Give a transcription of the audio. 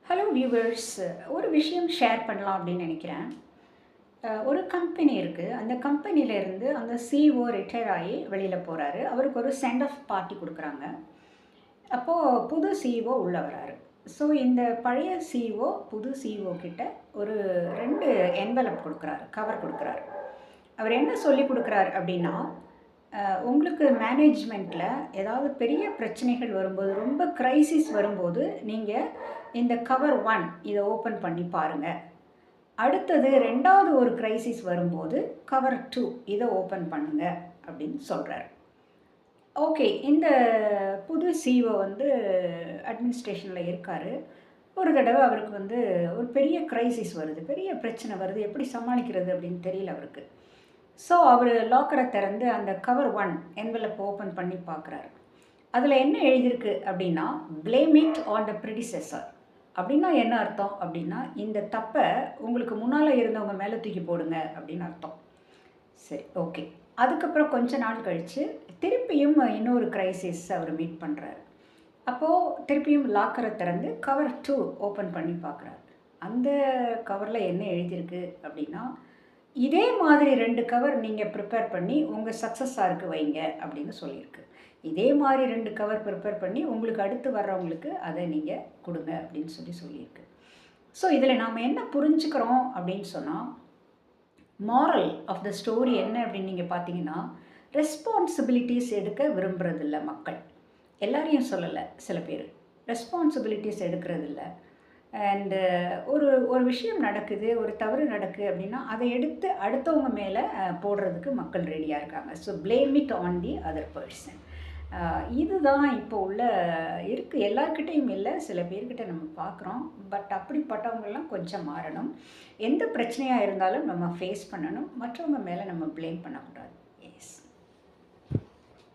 Hello viewers, ஒரு விஷயம் share பண்ணலாம் அப்படின்னு நினைக்கிறேன். ஒரு கம்பெனி இருக்குது. அந்த கம்பெனியிலேருந்து அந்த சிஇஓ ரிட்டயர் ஆகி வெளியில் போகிறாரு. அவருக்கு ஒரு சென்ட் ஆஃப் பார்ட்டி கொடுக்குறாங்க. அப்போது புது சிஇஓ உள்ள வராரு. ஸோ இந்த பழைய சிஇஓ புது சிஇஓ கிட்ட ஒரு 2 என்வலப் கொடுக்குறாரு, கவர் கொடுக்குறாரு. அவர் என்ன சொல்லி கொடுக்குறாரு அப்படின்னா, உங்களுக்கு மேனேஜ்மெண்ட்டில் ஏதாவது பெரிய பிரச்சனைகள் வரும்போது, ரொம்ப கிரைசிஸ் வரும்போது நீங்கள் இந்த கவர் 1 இதை ஓப்பன் பண்ணி பாருங்கள். அடுத்தது 2வது ஒரு கிரைசிஸ் வரும்போது கவர் 2 இதை ஓப்பன் பண்ணுங்க அப்படின்னு சொல்கிறார். ஓகே, இந்த புது சிஇஓ வந்து அட்மினிஸ்ட்ரேஷனில் இருக்கார். ஒரு தடவை அவருக்கு வந்து ஒரு பெரிய கிரைசிஸ் வருது, பெரிய பிரச்சனை வருது, எப்படி சமாளிக்கிறது அப்படின்னு தெரியல அவருக்கு. ஸோ அவர் லாக்கரை திறந்து அந்த கவர் 1 என்வலப் ஓப்பன் பண்ணி பார்க்குறாரு. அதில் என்ன எழுதியிருக்கு அப்படின்னா, ப்ளேம் இட் ஆன் த ப்ரிடிசெசர். அப்படின்னா என்ன அர்த்தம் அப்படின்னா, இந்த தப்பை உங்களுக்கு முன்னால் இருந்தவங்க மேலே தூக்கி போடுங்க அப்படின்னு அர்த்தம். சரி, ஓகே. அதுக்கப்புறம் கொஞ்ச நாள் கழித்து திருப்பியும் இன்னொரு கிரைசிஸ் அவர் மீட் பண்ணுறாரு. அப்போது திருப்பியும் லாக்கரை திறந்து கவர் 2 ஓப்பன் பண்ணி பார்க்குறாரு. அந்த கவரில் என்ன எழுதியிருக்கு அப்படின்னா, இதே மாதிரி 2 கவர் நீங்கள் ப்ரிப்பேர் பண்ணி உங்கள் சக்ஸஸாருக்கு வைங்க அப்படின்னு சொல்லியிருக்கு. இதே மாதிரி 2 கவர் ப்ரிப்பேர் பண்ணி உங்களுக்கு அடுத்து வர்றவங்களுக்கு அதை நீங்கள் கொடுங்க அப்படின்னு சொல்லியிருக்கு. ஸோ இதில் நாம் என்ன புரிஞ்சுக்கிறோம் அப்படின்னு சொன்னால், மாரல் ஆஃப் த ஸ்டோரி என்ன அப்படின்னு நீங்கள் பார்த்தீங்கன்னா, ரெஸ்பான்சிபிலிட்டிஸ் எடுக்க விரும்புகிறதில்ல மக்கள். எல்லாரையும் சொல்லலை, சில பேர் ரெஸ்பான்சிபிலிட்டிஸ் எடுக்கிறதில்ல. அண்டு ஒரு ஒரு விஷயம் நடக்குது, ஒரு தவறு நடக்குது அப்படின்னா அதை எடுத்து அடுத்தவங்க மேலே போடுறதுக்கு மக்கள் ரெடியாக இருக்காங்க. So blame it on the other person. இதுதான் இப்போ உள்ள இருக்குது. எல்லார்கிட்டையும் இல்லை, சில பேர்கிட்ட நம்ம பார்க்குறோம். பட் அப்படிப்பட்டவங்கெல்லாம் கொஞ்சம் மாறணும். எந்த பிரச்சனையாக இருந்தாலும் நம்ம ஃபேஸ் பண்ணணும். மற்றவங்க மேலே நம்ம ப்ளேம் பண்ணக்கூடாது.